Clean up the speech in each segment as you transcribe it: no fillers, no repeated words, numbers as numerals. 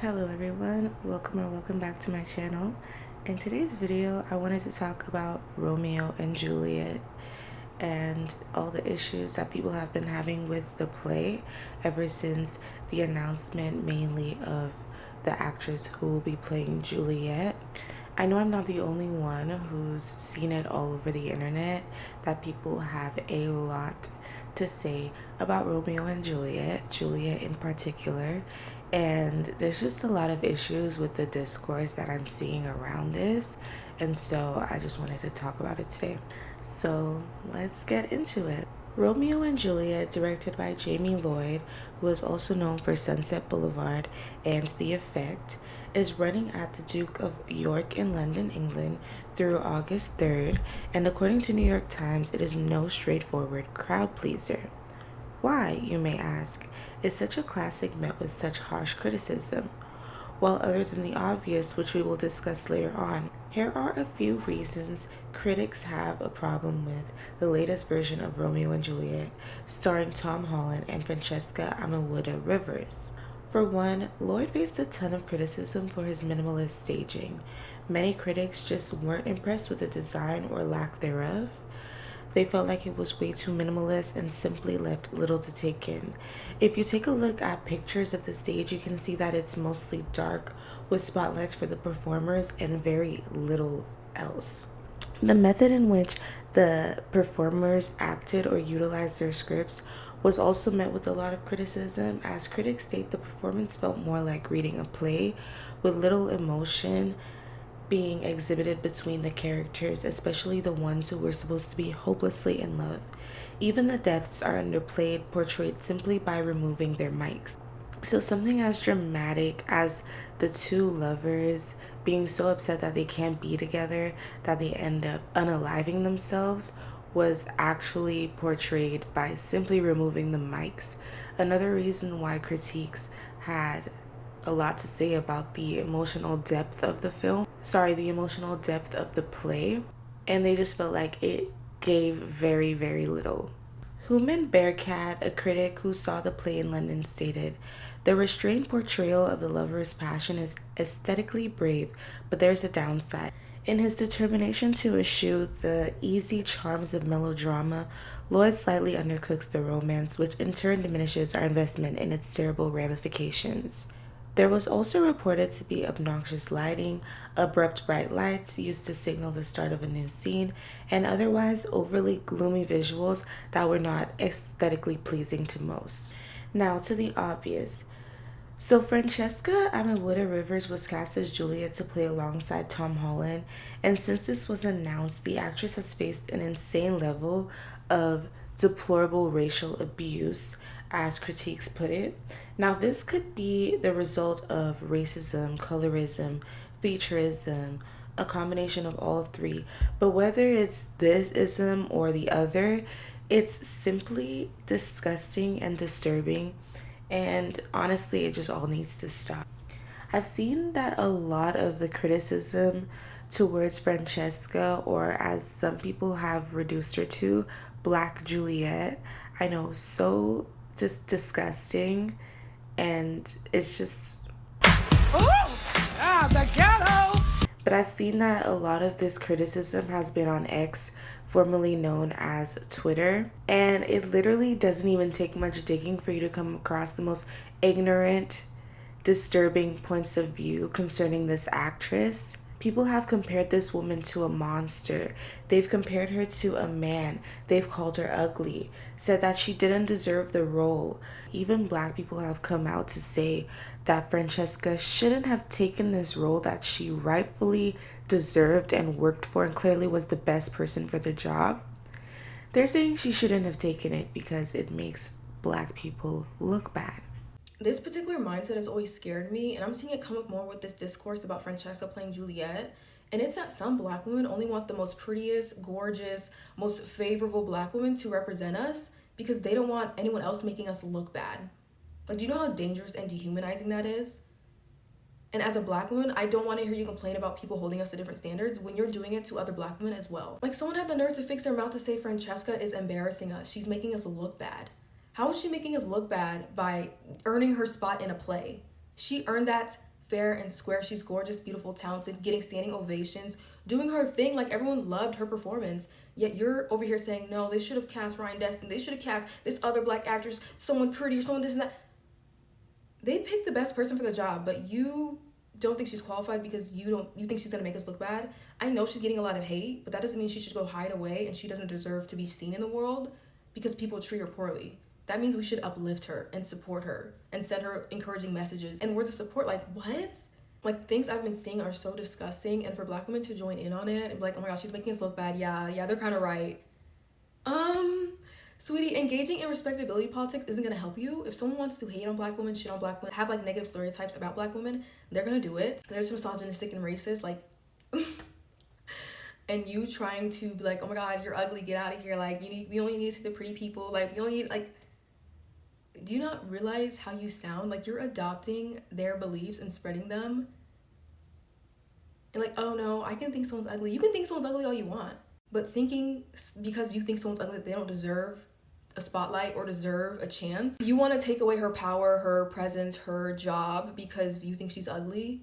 Hello everyone, welcome back to my channel. In today's video, I wanted to talk about Romeo and Juliet and all the issues that people have been having with the play ever since the announcement mainly of the actress who will be playing Juliet. I know I'm not the only one who's seen it all over the internet, that people have a lot to say about Romeo and Juliet in particular, and there's just a lot of issues with the discourse that I'm seeing around this, and so I just wanted to talk about it today. So let's get into it. Romeo and Juliet, directed by Jamie Lloyd, who is also known for Sunset Boulevard and The Effect, is running at the Duke of York in London, England through August 3rd, and according to New York Times, it is no straightforward crowd pleaser. Why, you may ask, is such a classic met with such harsh criticism? Well, other than the obvious, which we will discuss later on, here are a few reasons critics have a problem with the latest version of Romeo and Juliet, starring Tom Holland and Francesca Amewudah-Rivers. For one, Lloyd faced a ton of criticism for his minimalist staging. Many critics just weren't impressed with the design or lack thereof. They felt like it was way too minimalist and simply left little to take in. If you take a look at pictures of the stage, you can see that it's mostly dark with spotlights for the performers and very little else. The method in which the performers acted or utilized their scripts was also met with a lot of criticism, as critics state the performance felt more like reading a play with little emotion being exhibited between the characters, especially the ones who were supposed to be hopelessly in love. Even the deaths are underplayed, portrayed simply by removing their mics. So something as dramatic as the two lovers being so upset that they can't be together that they end up unaliving themselves was actually portrayed by simply removing the mics. Another reason why critiques had a lot to say about the emotional depth of the emotional depth of the play, and they just felt like it gave very, very little. Human Bearcat, a critic who saw the play in London, stated, "The restrained portrayal of the lover's passion is aesthetically brave, but there's a downside. In his determination to eschew the easy charms of melodrama, Lloyd slightly undercooks the romance, which in turn diminishes our investment in its terrible ramifications." There was also reported to be obnoxious lighting, abrupt bright lights used to signal the start of a new scene, and otherwise overly gloomy visuals that were not aesthetically pleasing to most. Now to the obvious. So Francesca Amewudah-Rivers was cast as Juliet to play alongside Tom Holland, and since this was announced, the actress has faced an insane level of deplorable racial abuse, as critiques put it. Now, this could be the result of racism, colorism, featureism, a combination of all three. But whether it's this ism or the other, it's simply disgusting and disturbing. And honestly, it just all needs to stop. I've seen that a lot of the criticism towards Francesca, or as some people have reduced her to, Black Juliet, I know, so just disgusting, and it's just the ghetto. But I've seen that a lot of this criticism has been on X, formerly known as Twitter, and it literally doesn't even take much digging for you to come across the most ignorant, disturbing points of view concerning this actress. People have compared this woman to a monster. They've compared her to a man. They've called her ugly, said that she didn't deserve the role. Even Black people have come out to say that Francesca shouldn't have taken this role that she rightfully deserved and worked for and clearly was the best person for the job. They're saying she shouldn't have taken it because it makes Black people look bad. This particular mindset has always scared me, and I'm seeing it come up more with this discourse about Francesca playing Juliet. And it's that some Black women only want the most prettiest, gorgeous, most favorable Black women to represent us because they don't want anyone else making us look bad. Like, do you know how dangerous and dehumanizing that is? And as a Black woman, I don't want to hear you complain about people holding us to different standards when you're doing it to other Black women as well. Like, someone had the nerve to fix their mouth to say Francesca is embarrassing us. She's making us look bad. How is she making us look bad by earning her spot in a play? She earned that fair and square. She's gorgeous, beautiful, talented, getting standing ovations, doing her thing. Like, everyone loved her performance. Yet you're over here saying, no, they should have cast Ryan Destin. They should have cast this other black actress, someone pretty or someone this and that. They picked the best person for the job, but you don't think she's qualified because you think she's gonna make us look bad. I know she's getting a lot of hate, but that doesn't mean she should go hide away and she doesn't deserve to be seen in the world because people treat her poorly. That means we should uplift her and support her and send her encouraging messages and words of support. Like, what? Like, things I've been seeing are so disgusting, and for black women to join in on it and be like, oh my gosh, she's making us look bad. Yeah, they're kind of right. Sweetie, engaging in respectability politics isn't gonna help you. If someone wants to hate on black women, shit on black women, have like negative stereotypes about black women, they're gonna do it. They're just misogynistic and racist, like, and you trying to be like, oh my god, you're ugly, get out of here. Like, we only need to see the pretty people. Like, we only need, like, do you not realize how you sound? Like, you're adopting their beliefs and spreading them. And like, oh no, I can think someone's ugly. You can think someone's ugly all you want. But thinking because you think someone's ugly that they don't deserve a spotlight or deserve a chance, you want to take away her power, her presence, her job because you think she's ugly.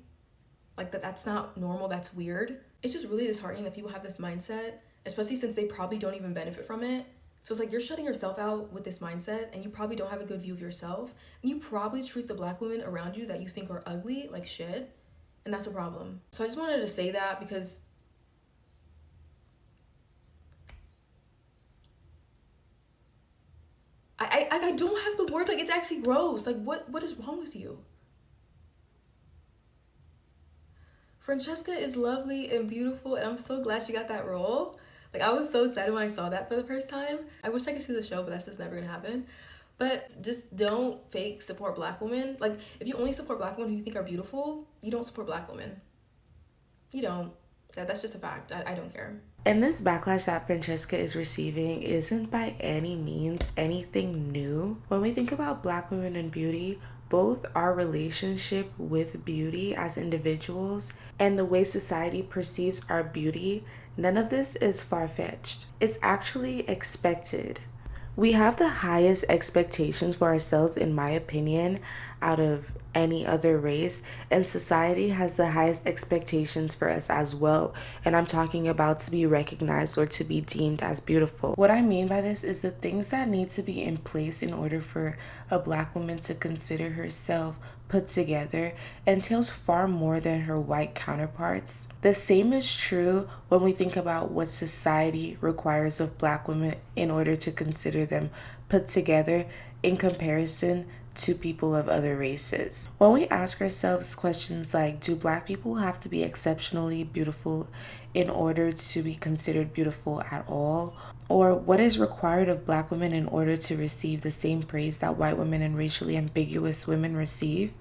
Like, that's not normal. That's weird. It's just really disheartening that people have this mindset, especially since they probably don't even benefit from it. So it's like you're shutting yourself out with this mindset, and you probably don't have a good view of yourself, and you probably treat the black women around you that you think are ugly like shit, and that's a problem. So I just wanted to say that because I don't have the words. Like, it's actually gross. Like, what is wrong with you? Francesca is lovely and beautiful, and I'm so glad she got that role. Like, I was so excited when I saw that for the first time. I wish I could see the show, but that's just never gonna happen. But just don't fake support black women. Like, if you only support black women who you think are beautiful, you don't support black women. You don't. That's just a fact. I don't care. And this backlash that Francesca is receiving isn't by any means anything new. When we think about black women and beauty, both our relationship with beauty as individuals and the way society perceives our beauty, none of this is far-fetched. It's actually expected. We have the highest expectations for ourselves, in my opinion, out of any other race, and society has the highest expectations for us as well. And I'm talking about to be recognized or to be deemed as beautiful. What I mean by this is the things that need to be in place in order for a black woman to consider herself put together entails far more than her white counterparts. The same is true when we think about what society requires of black women in order to consider them put together in comparison to people of other races. When we ask ourselves questions like, do black people have to be exceptionally beautiful in order to be considered beautiful at all? Or what is required of black women in order to receive the same praise that white women and racially ambiguous women receive?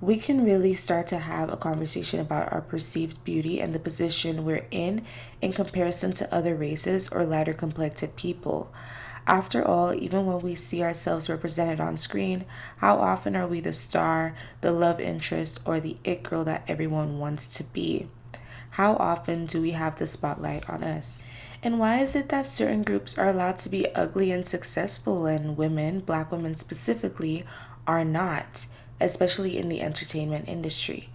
We can really start to have a conversation about our perceived beauty and the position we're in comparison to other races or lighter complected people. After all, even when we see ourselves represented on screen, how often are we the star, the love interest, or the it girl that everyone wants to be? How often do we have the spotlight on us? And why is it that certain groups are allowed to be ugly and successful and women, black women specifically, are not, especially in the entertainment industry?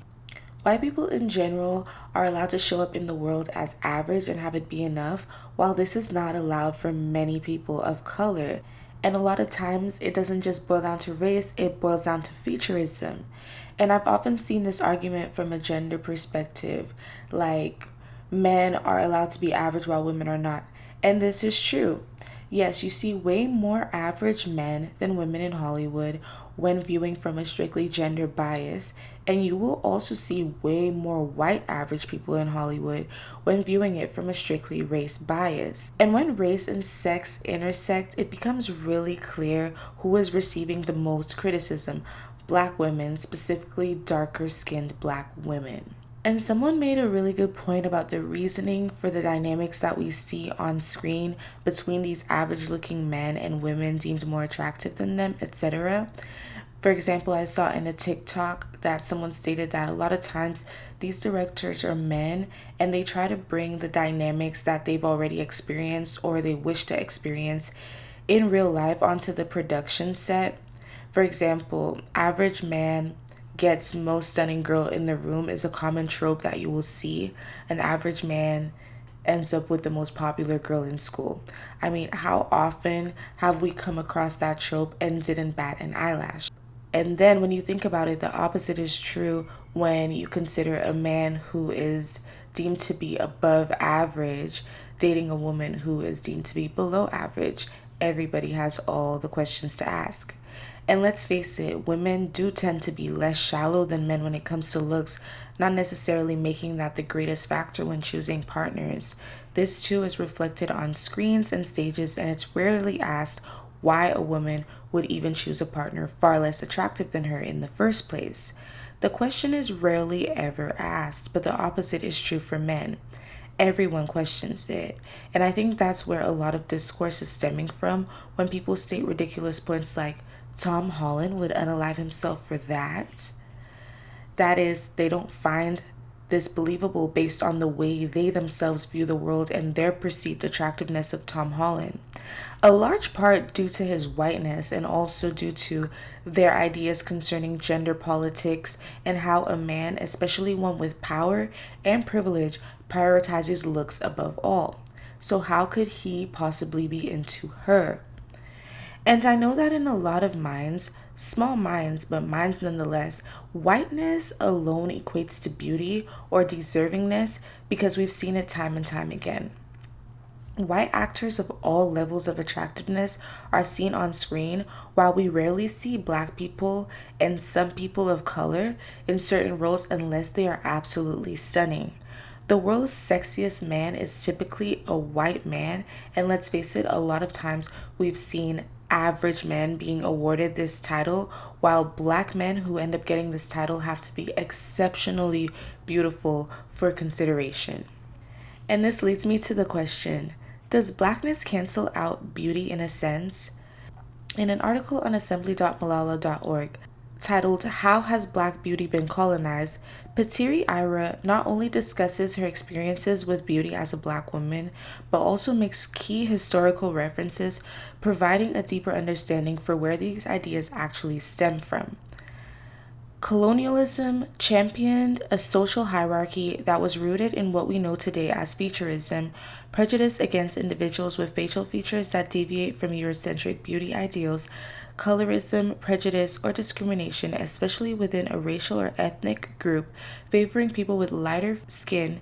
White people in general are allowed to show up in the world as average and have it be enough, while this is not allowed for many people of color. And a lot of times it doesn't just boil down to race, it boils down to featureism. And I've often seen this argument from a gender perspective, like men are allowed to be average while women are not. And this is true. Yes, you see way more average men than women in Hollywood when viewing from a strictly gender bias, and you will also see way more white average people in Hollywood when viewing it from a strictly race bias. And when race and sex intersect, it becomes really clear who is receiving the most criticism: black women, specifically darker skinned black women. And someone made a really good point about the reasoning for the dynamics that we see on screen between these average looking men and women deemed more attractive than them, etc. For example, I saw in a TikTok that someone stated that a lot of times these directors are men and they try to bring the dynamics that they've already experienced or they wish to experience in real life onto the production set. For example, average man gets most stunning girl in the room is a common trope that you will see. An average man ends up with the most popular girl in school. I mean, how often have we come across that trope and didn't bat an eyelash? And then when you think about it, the opposite is true when you consider a man who is deemed to be above average dating a woman who is deemed to be below average. Everybody has all the questions to ask. And let's face it, women do tend to be less shallow than men when it comes to looks, not necessarily making that the greatest factor when choosing partners. This too is reflected on screens and stages, and it's rarely asked why a woman would even choose a partner far less attractive than her in the first place. The question is rarely ever asked, but the opposite is true for men. Everyone questions it. And I think that's where a lot of discourse is stemming from when people state ridiculous points like, Tom Holland would unalive himself for that. That is, they don't find this believable based on the way they themselves view the world and their perceived attractiveness of Tom Holland. A large part due to his whiteness and also due to their ideas concerning gender politics and how a man, especially one with power and privilege, prioritizes looks above all. So how could he possibly be into her? And I know that in a lot of minds, small minds, but minds nonetheless, whiteness alone equates to beauty or deservingness because we've seen it time and time again. White actors of all levels of attractiveness are seen on screen, while we rarely see black people and some people of color in certain roles unless they are absolutely stunning. The world's sexiest man is typically a white man, and let's face it, a lot of times we've seen average men being awarded this title, while black men who end up getting this title have to be exceptionally beautiful for consideration. And this leads me to the question, does blackness cancel out beauty in a sense? In an article on assembly.malala.org titled How Has Black Beauty Been Colonized, Patiri Ira not only discusses her experiences with beauty as a black woman, but also makes key historical references, providing a deeper understanding for where these ideas actually stem from. Colonialism championed a social hierarchy that was rooted in what we know today as featureism, prejudice against individuals with facial features that deviate from Eurocentric beauty ideals, colorism, prejudice, or discrimination, especially within a racial or ethnic group, favoring people with lighter skin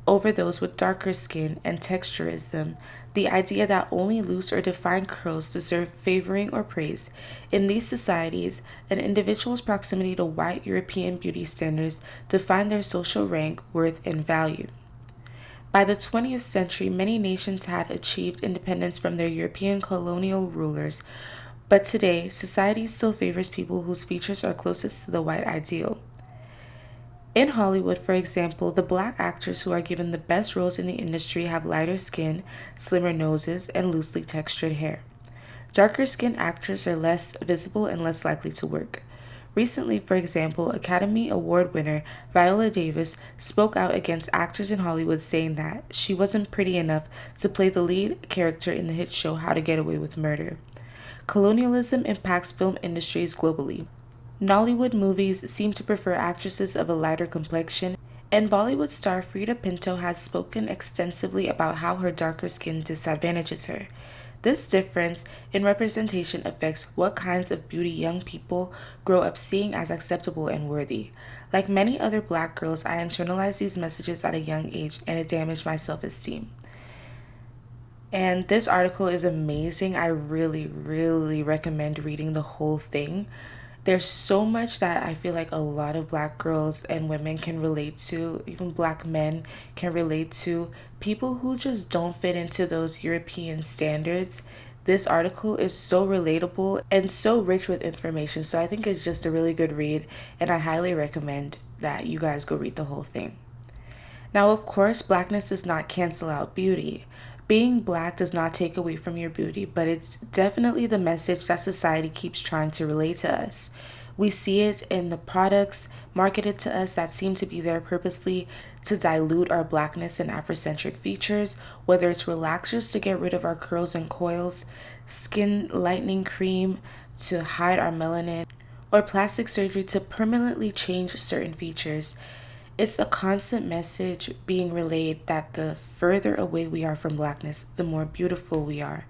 over those with darker skin, and texturism, the idea that only loose or defined curls deserve favoring or praise. In these societies, an individual's proximity to white European beauty standards defined their social rank, worth, and value. By the 20th century, many nations had achieved independence from their European colonial rulers, but today, society still favors people whose features are closest to the white ideal. In Hollywood, for example, the black actors who are given the best roles in the industry have lighter skin, slimmer noses, and loosely textured hair. Darker skinned actors are less visible and less likely to work. Recently, for example, Academy Award winner Viola Davis spoke out against actors in Hollywood, saying that she wasn't pretty enough to play the lead character in the hit show How to Get Away with Murder. Colonialism impacts film industries globally. Nollywood movies seem to prefer actresses of a lighter complexion, and Bollywood star Frida Pinto has spoken extensively about how her darker skin disadvantages her. This difference in representation affects what kinds of beauty young people grow up seeing as acceptable and worthy. Like many other black girls, I internalized these messages at a young age, and it damaged my self-esteem. And this article is amazing. I really, really recommend reading the whole thing. There's so much that I feel like a lot of black girls and women can relate to, even black men can relate to, people who just don't fit into those European standards. This article is so relatable and so rich with information, so I think it's just a really good read, and I highly recommend that you guys go read the whole thing. Now, of course, blackness does not cancel out beauty. Being black does not take away from your beauty, but it's definitely the message that society keeps trying to relay to us. We see it in the products marketed to us that seem to be there purposely to dilute our blackness and Afrocentric features, whether it's relaxers to get rid of our curls and coils, skin lightening cream to hide our melanin, or plastic surgery to permanently change certain features. It's a constant message being relayed that the further away we are from blackness, the more beautiful we are.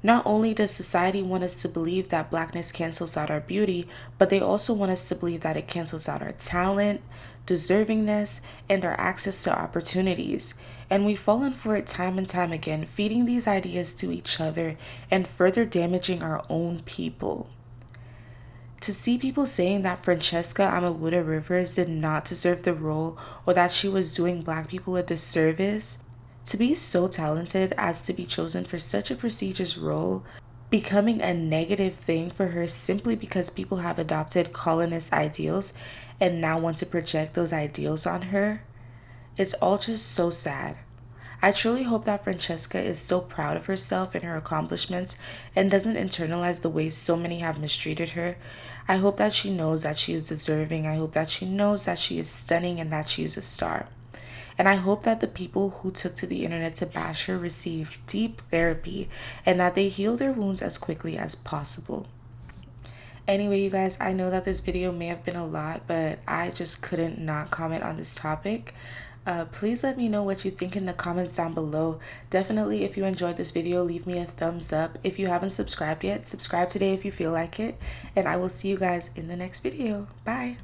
Not only does society want us to believe that blackness cancels out our beauty, but they also want us to believe that it cancels out our talent, deservingness, and our access to opportunities. And we've fallen for it time and time again, feeding these ideas to each other and further damaging our own people. To see people saying that Francesca Amewudah-Rivers did not deserve the role or that she was doing black people a disservice, to be so talented as to be chosen for such a prestigious role, becoming a negative thing for her simply because people have adopted colonist ideals and now want to project those ideals on her, it's all just so sad. I truly hope that Francesca is so proud of herself and her accomplishments and doesn't internalize the ways so many have mistreated her. I hope that she knows that she is deserving. I hope that she knows that she is stunning and that she is a star. And I hope that the people who took to the internet to bash her receive deep therapy and that they heal their wounds as quickly as possible. Anyway, you guys, I know that this video may have been a lot, but I just couldn't not comment on this topic. Please let me know what you think in the comments down below. Definitely, if you enjoyed this video, leave me a thumbs up. If you haven't subscribed yet, subscribe today if you feel like it. And I will see you guys in the next video. Bye.